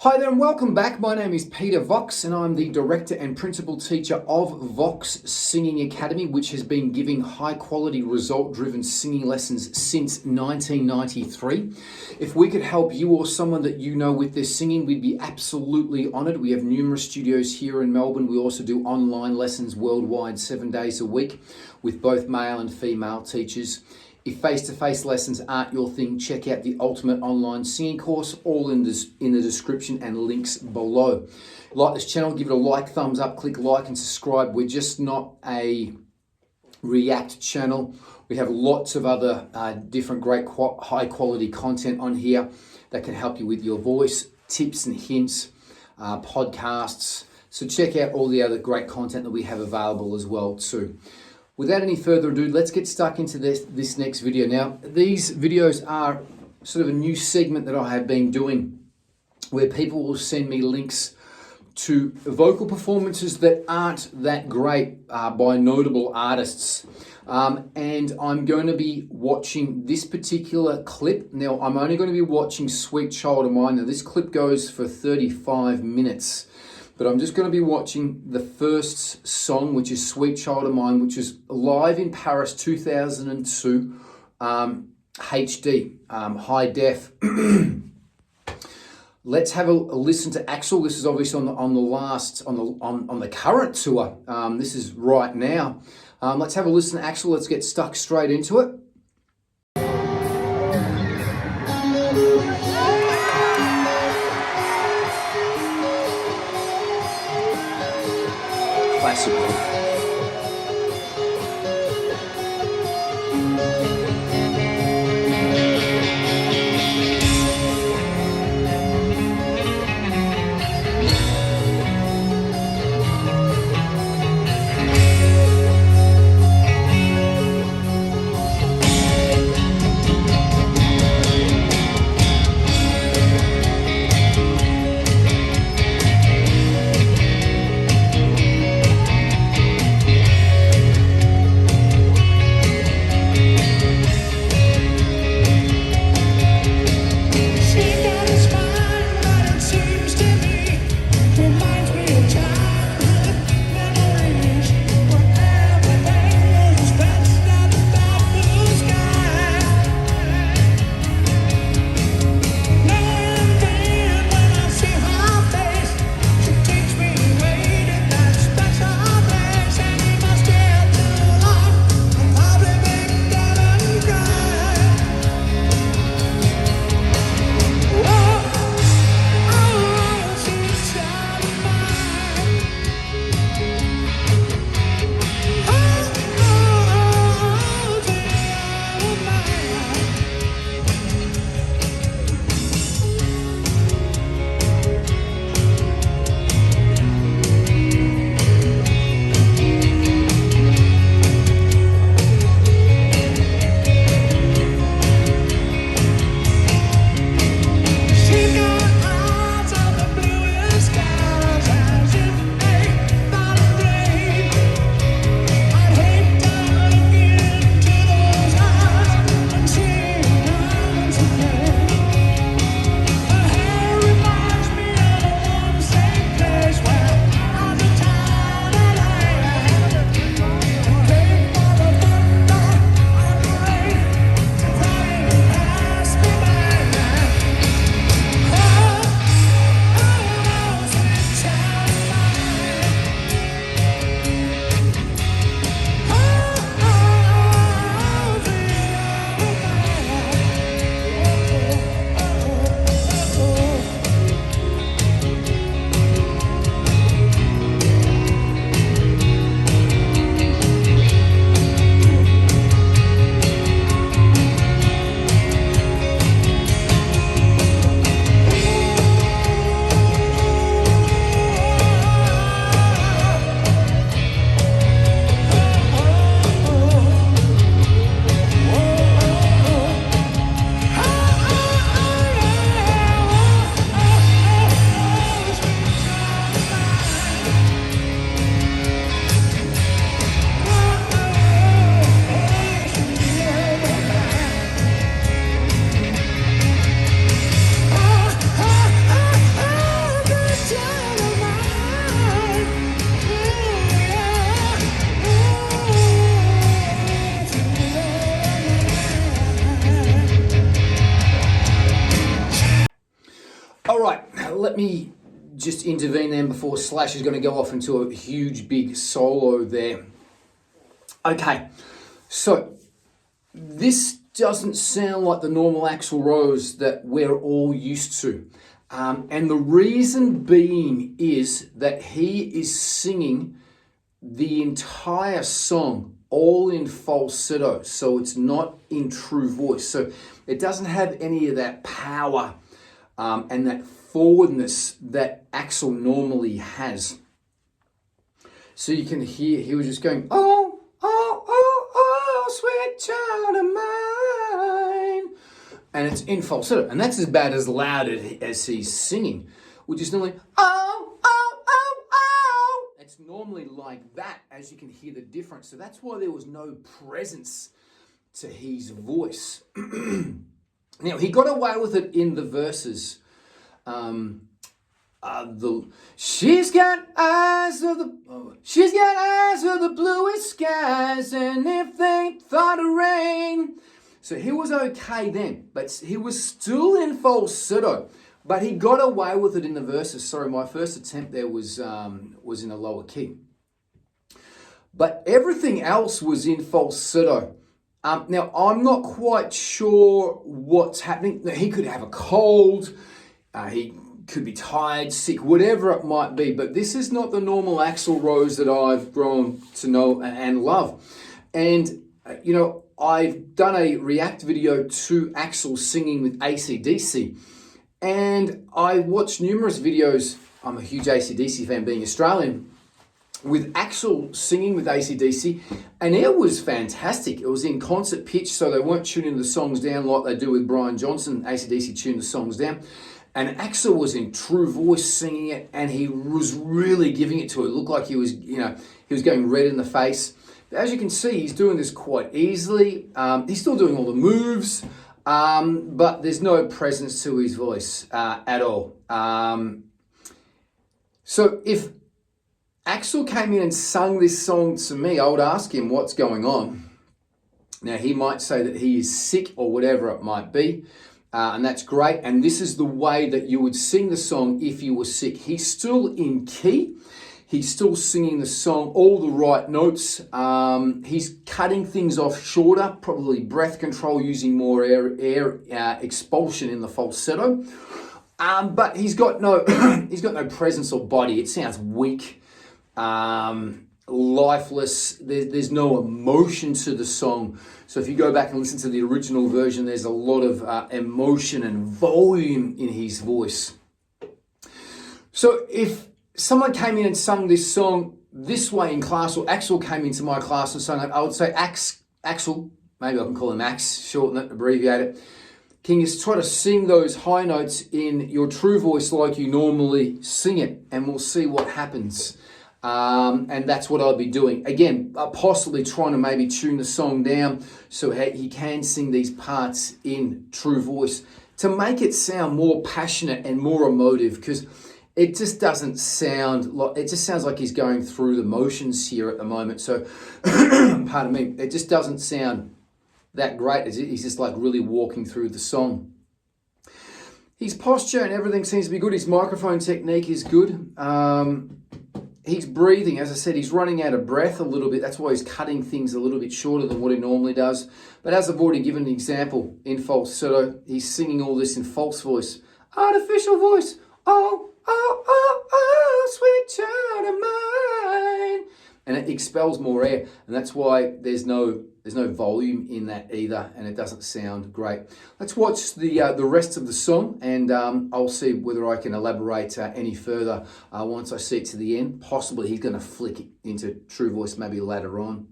Hi there and welcome back. My name is Peter Vox and I'm the Director and Principal Teacher of Vox Singing Academy, which has been giving high quality result-driven singing lessons since 1993. If we could help you or someone that you know with their singing, we'd be absolutely honoured. We have numerous studios here in Melbourne. We also do online lessons worldwide 7 days a week with both male and female teachers. If face-to-face lessons aren't your thing, check out the Ultimate Online Singing Course, all in the description and links below. Like this channel, give it a like, thumbs up, click like and subscribe. We're just not a React channel. We have lots of other different great high-quality content on here that can help you with your voice, tips and hints, podcasts. So check out all the other great content that we have available as well too. Without any further ado, let's get stuck into this next video. Now, these videos are sort of a new segment that I have been doing where people will send me links to vocal performances that aren't that great by notable artists. And I'm going to be watching this particular clip. Now, I'm only going to be watching Sweet Child of Mine. Now, this clip goes for 35 minutes. But I'm just going to be watching the first song, which is Sweet Child of Mine, which is live in Paris 2002, HD, high def. Let's have a listen to Axel. This is obviously on the current tour. This is right now. Let's have a listen to Axel. Let's get stuck straight into it. Classical. All right, let me just intervene then before Slash is going to go off into a huge big solo there. Okay, so this doesn't sound like the normal Axel Rose that we're all used to. And the reason being is that he is singing the entire song all in falsetto, so it's not in true voice. So it doesn't have any of that power and that forwardness that Axel normally has. So you can hear he was just going, oh, oh, oh, oh, sweet child of mine. And it's in falsetto. And that's about as loud as he's singing, which is normally, oh, oh, oh, oh. It's normally like that, as you can hear the difference. So that's why there was no presence to his voice. Now, he got away with it in the verses. She's got eyes of the bluest skies, and if they thought of rain. So he was okay then, but he was still in falsetto, but he got away with it in the verses. Sorry, my first attempt there was in a lower key, but everything else was in falsetto. Now, I'm not quite sure what's happening. Now, he could have a cold, he could be tired, sick, whatever it might be, but this is not the normal Axel Rose that I've grown to know and love. And, I've done a react video to Axel singing with AC/DC, and I watched numerous videos. I'm a huge AC/DC fan, being Australian, with Axel singing with AC/DC, and it was fantastic. It was in concert pitch, so they weren't tuning the songs down like they do with Brian Johnson. AC/DC tuned the songs down, and Axel was in true voice singing it, and he was really giving it to it. It looked like he was going red in the face. But as you can see, he's doing this quite easily. He's still doing all the moves, but there's no presence to his voice at all. So if Axel came in and sung this song to me, I would ask him what's going on. Now, he might say that he is sick or whatever it might be, and that's great. And this is the way that you would sing the song if you were sick. He's still in key. He's still singing the song, all the right notes. He's cutting things off shorter, probably breath control, using more air expulsion in the falsetto. But he's got no presence or body. It sounds weak. Lifeless. There's no emotion to the song. So if you go back and listen to the original version, there's a lot of emotion and volume in his voice. So if someone came in and sung this song this way in class, or Axel came into my class and sung it, I would say, Axel, maybe I can call him Ax, shorten it, abbreviate it. Can you try to sing those high notes in your true voice like you normally sing it, and we'll see what happens. And that's what I'll be doing. Again, possibly trying to maybe tune the song down so he can sing these parts in true voice to make it sound more passionate and more emotive, because it just doesn't sound like, it just sounds like he's going through the motions here at the moment. So, pardon me, it just doesn't sound that great. He's just like really walking through the song. His posture and everything seems to be good. His microphone technique is good. He's breathing. As I said, he's running out of breath a little bit. That's why he's cutting things a little bit shorter than what he normally does. But as I've already given an example in falsetto, he's singing all this in false voice. Artificial voice. Oh, oh, oh, oh, sweet child of mine. And it expels more air. And that's why there's no volume in that either, and it doesn't sound great. Let's watch the rest of the song, and I'll see whether I can elaborate any further once I see it to the end. Possibly he's going to flick it into true voice maybe later on.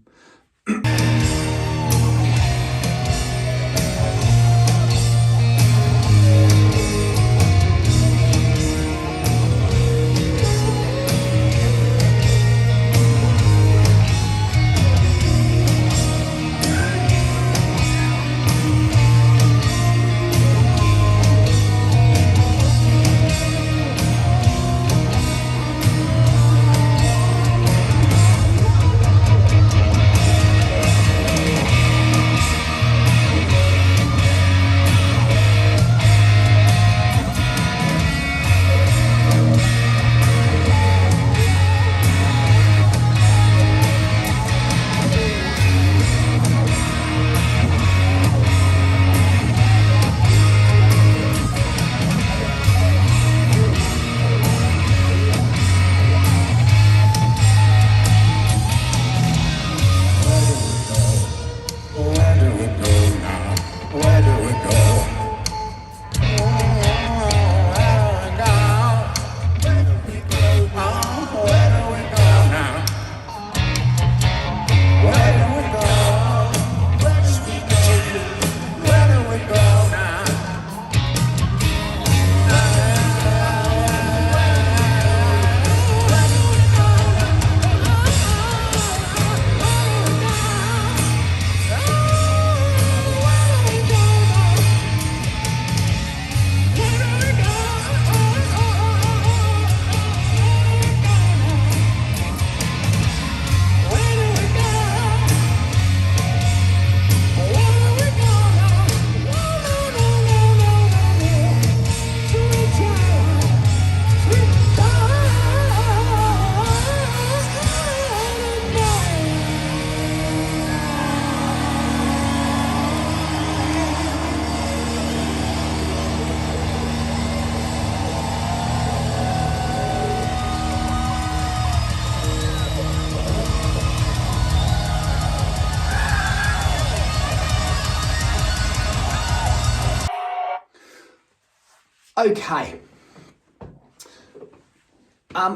Okay.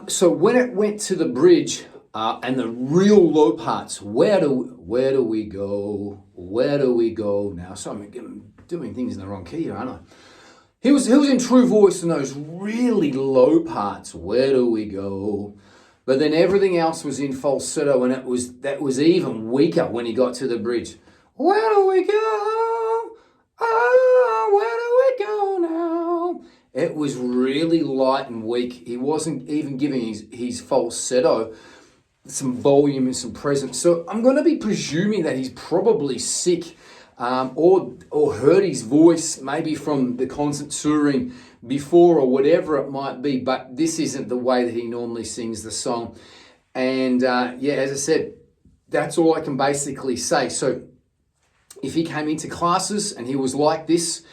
So when it went to the bridge and the real low parts, where do we go? Where do we go now? So I'm doing things in the wrong key here, aren't I? He was in true voice in those really low parts. Where do we go? But then everything else was in falsetto, and that was even weaker when he got to the bridge. Where do we go? Oh, where do we go now? It was really light and weak. He wasn't even giving his falsetto some volume and some presence. So I'm going to be presuming that he's probably sick, or heard his voice maybe from the concert touring before or whatever it might be. But this isn't the way that he normally sings the song. And as I said, that's all I can basically say. So if he came into classes and he was like this,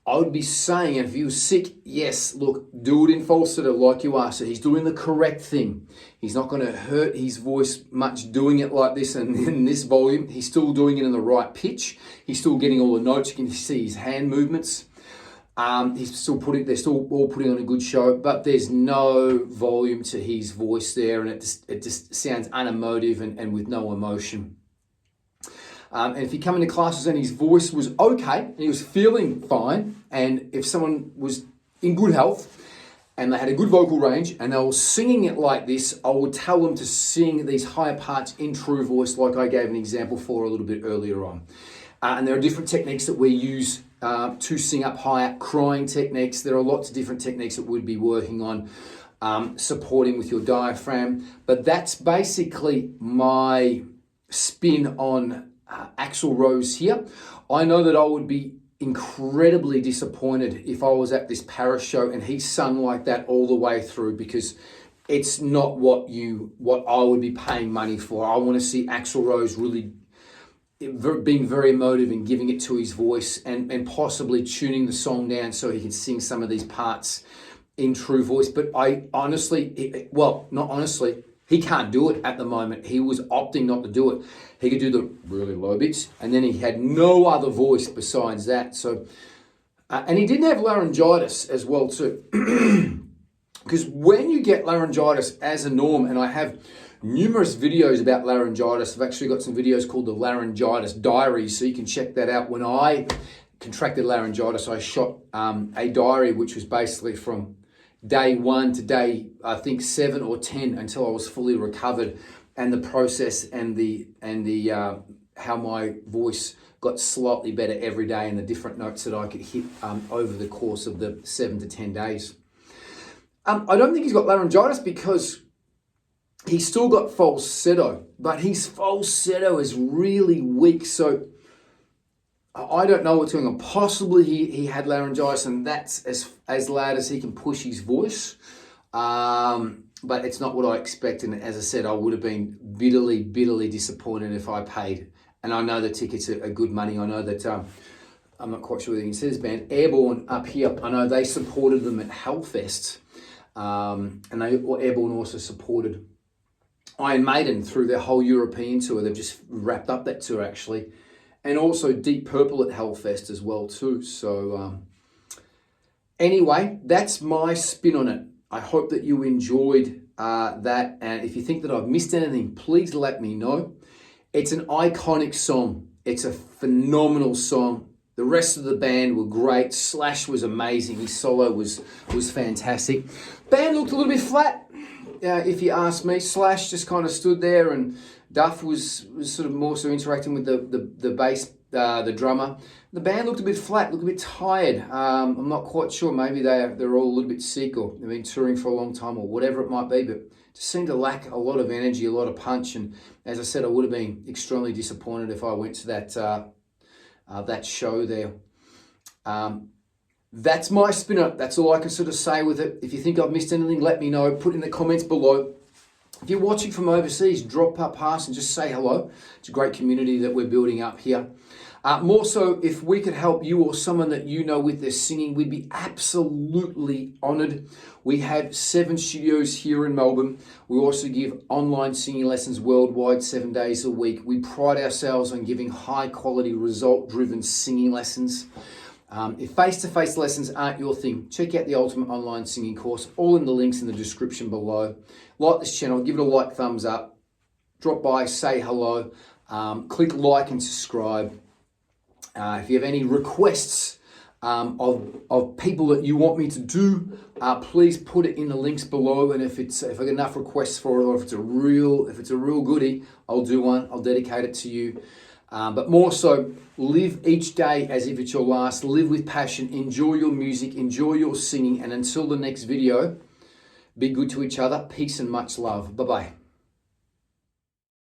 I would be saying, if he was sick, yes, look, do it in falsetto like you are. So he's doing the correct thing. He's not going to hurt his voice much doing it like this and in this volume. He's still doing it in the right pitch. He's still getting all the notes. You can see his hand movements. They're still all putting on a good show, but there's no volume to his voice there, and it just sounds unemotive and with no emotion. And if you come into classes and his voice was okay, and he was feeling fine, and if someone was in good health and they had a good vocal range and they were singing it like this, I would tell them to sing these higher parts in true voice like I gave an example for a little bit earlier on. And there are different techniques that we use to sing up higher, crying techniques. There are lots of different techniques that we'd be working on, supporting with your diaphragm. But that's basically my spin on Axel Rose here. I know that I would be incredibly disappointed if I was at this Paris show and he sung like that all the way through, because it's not what I would be paying money for. I want to see Axel Rose really being very emotive and giving it to his voice, and possibly tuning the song down so he can sing some of these parts in true voice. But he can't do it at the moment. He was opting not to do it. He could do the really low bits, and then he had no other voice besides that. So, and he didn't have laryngitis as well too. Because when you get laryngitis as a norm, and I have numerous videos about laryngitis. I've actually got some videos called the Laryngitis Diary, so you can check that out. When I contracted laryngitis, I shot a diary which was basically from day 1 to day, I think 7 or 10, until I was fully recovered, and the process and the how my voice got slightly better every day, and the different notes that I could hit over the course of the 7 to 10 days. I don't think he's got laryngitis because he's still got falsetto, but his falsetto is really weak. So I don't know what's going on. Possibly he had laryngitis, and that's as loud as he can push his voice. But it's not what I expect. And as I said, I would have been bitterly, bitterly disappointed if I paid. And I know the tickets are good money. I know that I'm not quite sure whether you can see this band, Airborne up here. I know they supported them at Hellfest. And Airborne also supported Iron Maiden through their whole European tour. They've just wrapped up that tour actually. And also Deep Purple at Hellfest as well too. So anyway, that's my spin on it. I hope that you enjoyed that. And if you think that I've missed anything, please let me know. It's an iconic song. It's a phenomenal song. The rest of the band were great. Slash was amazing. His solo was fantastic. Band looked a little bit flat, if you ask me. Slash just kind of stood there, and Duff was sort of more so interacting with the bass, the drummer. The band looked a bit flat, looked a bit tired. I'm not quite sure. Maybe they're all a little bit sick, or they've been touring for a long time, or whatever it might be. But just seemed to lack a lot of energy, a lot of punch. And as I said, I would have been extremely disappointed if I went to that show there. That's my spin up. That's all I can sort of say with it. If you think I've missed anything, let me know. Put in the comments below. If you're watching from overseas, drop up past and just say hello. It's a great community that we're building up here. More so, if we could help you or someone that you know with their singing, we'd be absolutely honoured. We have 7 studios here in Melbourne. We also give online singing lessons worldwide 7 days a week. We pride ourselves on giving high quality, result-driven singing lessons. If face-to-face lessons aren't your thing, check out the Ultimate Online Singing Course, all in the links in the description below. Like this channel, give it a like, thumbs up, drop by, say hello, click like and subscribe. If you have any requests of people that you want me to do, please put it in the links below. And if I get enough requests for it, or if it's a real goodie, I'll do one. I'll dedicate it to you. But more so, live each day as if it's your last. Live with passion. Enjoy your music. Enjoy your singing. And until the next video, be good to each other. Peace and much love. Bye-bye.